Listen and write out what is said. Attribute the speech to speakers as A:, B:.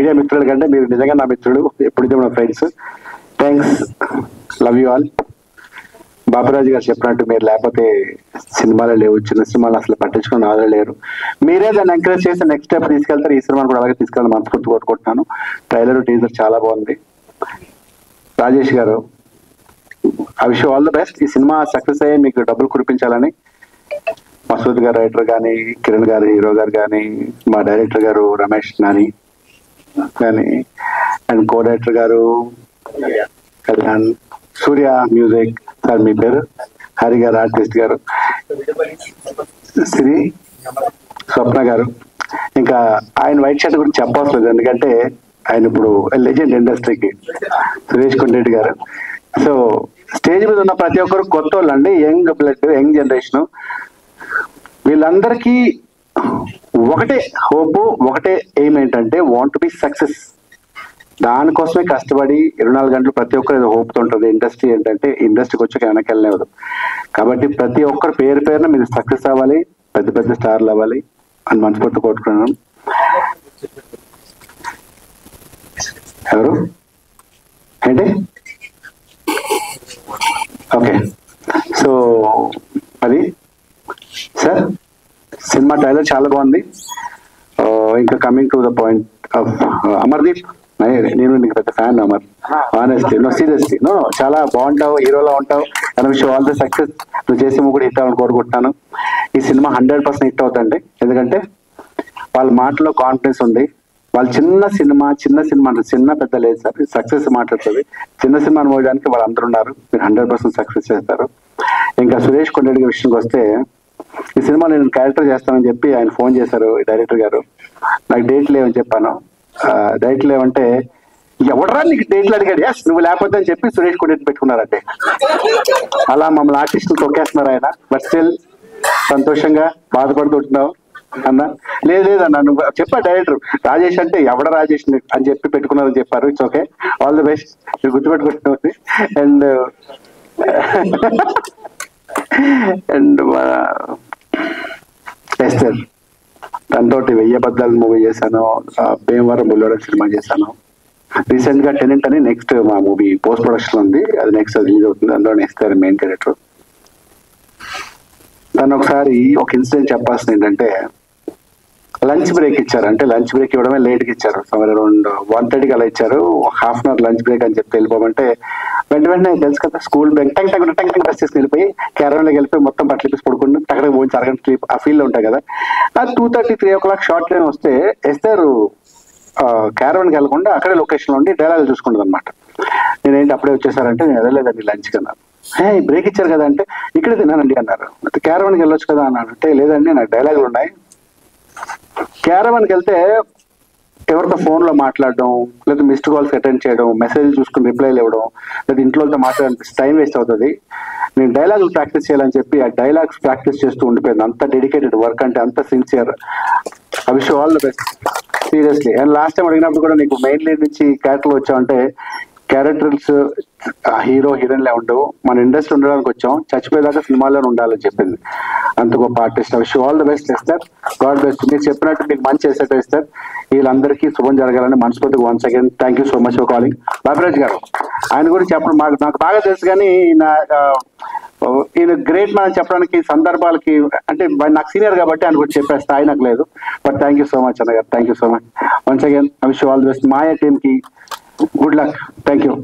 A: Media మిత్రుల కంటే మీరు నిజంగా నా మిత్రుడు, ఎప్పుడైతే మన friends. Thanks, love you all. Baburaju గారు చెప్పినట్టు మీరు లేకపోతే సినిమాలు లేవు, చిన్న సినిమాలు అసలు పట్టించుకుని ఆలో లేరు. మీరే దాన్ని ఎంకరేజ్ చేసి నెక్స్ట్ స్టెప్ తీసుకెళ్తారు. ఈ సినిమాను కూడా అలాగే తీసుకెళ్ళాలని మనస్ఫూర్తి కోరుకుంటున్నాను. ట్రైలర్ టీజర్ చాలా బాగుంది. రాజేష్ గారు, I wish all the best. ఈ సినిమా సక్సెస్ అయ్యి మీకు డబ్బులు కురిపించాలని మసూద్ గారు రైటర్ కానీ, కిరణ్ గారు హీరో గారు కానీ, మా డైరెక్టర్ గారు రమేష్ నాని కానీ, అండ్ కో డైరెక్టర్ గారు కళ్యాణ్, సూర్య మ్యూజిక్ సార్, మీ పేరు హరి గారు, ఆర్టిస్ట్ గారు శ్రీ స్వప్న గారు, ఇంకా ఆయన వైట్ షర్ట్ గురించి చెప్పవలసిన లేదు ఎందుకంటే ఆయన ఇప్పుడు లెజెండ్ ఇండస్ట్రీకి, సురేష్ కొండరెడ్డి గారు. సో స్టేజ్ మీద ఉన్న ప్రతి ఒక్కరు కొత్త వాళ్ళు అండి, యంగ్ బ్లడ్, యంగ్ జనరేషన్. వీళ్ళందరికీ ఒకటే హోప్, ఒకటే ఎయిమ్ ఏంటంటే వాంట్ టు బి సక్సెస్. దానికోసమే కష్టపడి 24 గంటలు ప్రతి ఒక్కరు ఏదో హోప్తో ఉంటుంది. ఇండస్ట్రీ ఏంటంటే ఇండస్ట్రీకి వచ్చాక వెనక్కి వెళ్ళలేదు. కాబట్టి ప్రతి ఒక్కరు పేరు పేరున మీరు సక్సెస్ అవ్వాలి, పెద్ద పెద్ద స్టార్లు అవ్వాలి అని మనస్ఫూర్తి కోరుకున్నాను. ఎవరు ఏంటి? ఓకే, సో అది సార్ సినిమా ట్రైలర్ చాలా బాగుంది. ఇంకా coming to the point of Amardeep, నేను నీకు పెద్ద fan Amar. Honestly, no seriously, no చాలా బాగుంటావు, హీరోలో ఉంటావు. And wish all the success. నువ్వు చేసే కూడా హిట్ అవ్వాలని కోరుకుంటున్నాను. ఈ సినిమా 100% హిట్ అవుతుంది. ఎందుకంటే వాళ్ళ మాటలో కాన్ఫిడెన్స్ ఉంది. వాళ్ళు చిన్న సినిమా అంటే చిన్న పెద్ద లేదు సార్, సక్సెస్ మాట్లాడుతుంది. చిన్న సినిమాని మోయడానికి వాళ్ళు అందరూ ఉన్నారు. మీరు 100% సక్సెస్ చేస్తారు. ఇంకా సురేష్ కొండరెడ్డి విషయంకి వస్తే, ఈ సినిమా నేను క్యారెక్టర్ చేస్తానని చెప్పి ఆయన ఫోన్ చేశారు డైరెక్టర్ గారు. నాకు డేట్ లేవని చెప్పాను. డేట్ లేవంటే ఎవడరా నీకు డేట్లు అడిగాడు, ఎస్ నువ్వు లేకపోతే అని చెప్పి సురేష్ కొండరెడ్డి పెట్టుకున్నారంటే. అలా మమ్మల్ని ఆర్టిస్టులు తొక్కేస్తున్నారు ఆయన. బట్ స్టిల్ సంతోషంగా బాధపడుతుంటున్నావు అన్న. లేదన్నా నువ్వు చెప్పా డైరెక్టర్ రాజేష్ అంటే ఎవడ రాజేష్ అని చెప్పి పెట్టుకున్నారని చెప్పారు. It's okay, all the best. మీరు గుర్తుపెట్టుకుంటుంది. అండ్ అండ్ ఎస్టర్ దాంతోటి 1000 అబద్ధాలు మూవీ చేశాను, భీమవరం బుల్లోడ సినిమా చేశాను. రీసెంట్ గా టెనెంట్ అని నెక్స్ట్ మా మూవీ పోస్ట్ ప్రొడక్షన్ ఉంది, అది నెక్స్ట్ రిలీజ్ అవుతుంది. అందులో ఎస్టర్ మెయిన్ క్యారెక్టర్. దాన్ని ఒకసారి ఒక ఇన్సిడెంట్ చెప్పాల్సింది ఏంటంటే, లంచ్ బ్రేక్ ఇచ్చారు. అంటే లంచ్ బ్రేక్ ఇవ్వడమే లేట్కి ఇచ్చారు. అరౌండ్ 1:30కి అలా ఇచ్చారు. ½ అవర్ లంచ్ బ్రేక్ అని చెప్తే వెళ్ళిపోమంటే వెంటనే తెలుసు కదా స్కూల్ బ్రేక్ టంగ్ డ్రెస్ తీసుకుని వెళ్ళిపోయి క్యారవన్లోకి వెళ్ళిపోయి మొత్తం బట్టలు తీసి పడుకుంటూ అక్కడ పోయి అరగంట స్లీప్ ఆ ఫీల్ ఉంటాయి కదా. 2:30, 3 o'clock షార్ట్ ట్రైన్ వస్తే ఎస్తారు క్యారవన్కి వెళ్ళకుండా అక్కడే లొకేషన్లో ఉండి డైలాగ్ చూసుకుంటుంది అనమాట. నేనేంటి అప్పుడే వచ్చేసారంటే, నేను వెళ్ళలేదండి లంచ్ కన్నా. బ్రేక్ ఇచ్చారు కదా అంటే, ఇక్కడే తిన్నానండి అన్నారు. క్యారవన్కి వెళ్ళొచ్చు కదా అన్నాడు. అంటే లేదండి నాకు డైలాగులు ఉన్నాయి. క్యారవన్కి వెళ్తే ఎవరితో ఫోన్లో మాట్లాడడం, లేదా మిస్డ్ కాల్స్ అటెండ్ చేయడం, మెసేజ్ చూసుకుని రిప్లైలు ఇవ్వడం, లేదా ఇంట్లో మాట్లాడడానికి టైం వేస్ట్ అవుతుంది. నేను డైలాగులు ప్రాక్టీస్ చేయాలని చెప్పి ఆ డైలాగ్స్ ప్రాక్టీస్ చేస్తూ ఉండిపోయింది. అంత డెడికేటెడ్ వర్క్, అంటే అంత sincere. I wish all the best seriously. And last time అడిగినప్పుడు కూడా నీకు మెయిన్ లీడ్ నుంచి క్యారెక్టర్లు వచ్చావంటే, క్యారెక్టర్స్ హీరో హీరోయిన్లే ఉండవు, మన ఇండస్ట్రీ ఉండడానికి వచ్చాం, చచ్చిపోయేదాకా సినిమాలోనే ఉండాలని చెప్పింది. అంత గొప్ప artist. Wish all the best Esther, God best. మీరు చెప్పినట్టు మీకు మంచి ఎస్టర్ ఎస్టర్. వీళ్ళందరికీ శుభం జరగాలని మనస్ఫూర్తిగా once again thank you so much for calling. Baburaj గారు ఆయన గురించి చెప్పడం నాకు బాగా తెలుసు, కానీ ఈయన గ్రేట్ మ్యాన్ చెప్పడానికి సందర్భాలకి అంటే నాకు సీనియర్ కాబట్టి ఆయన గురించి చెప్పే స్థాయి నాకు లేదు. But thank you so much అన్న గారు, thank you so much once again. I wish all the best. Maya team కి గుడ్ లక్. Thank you.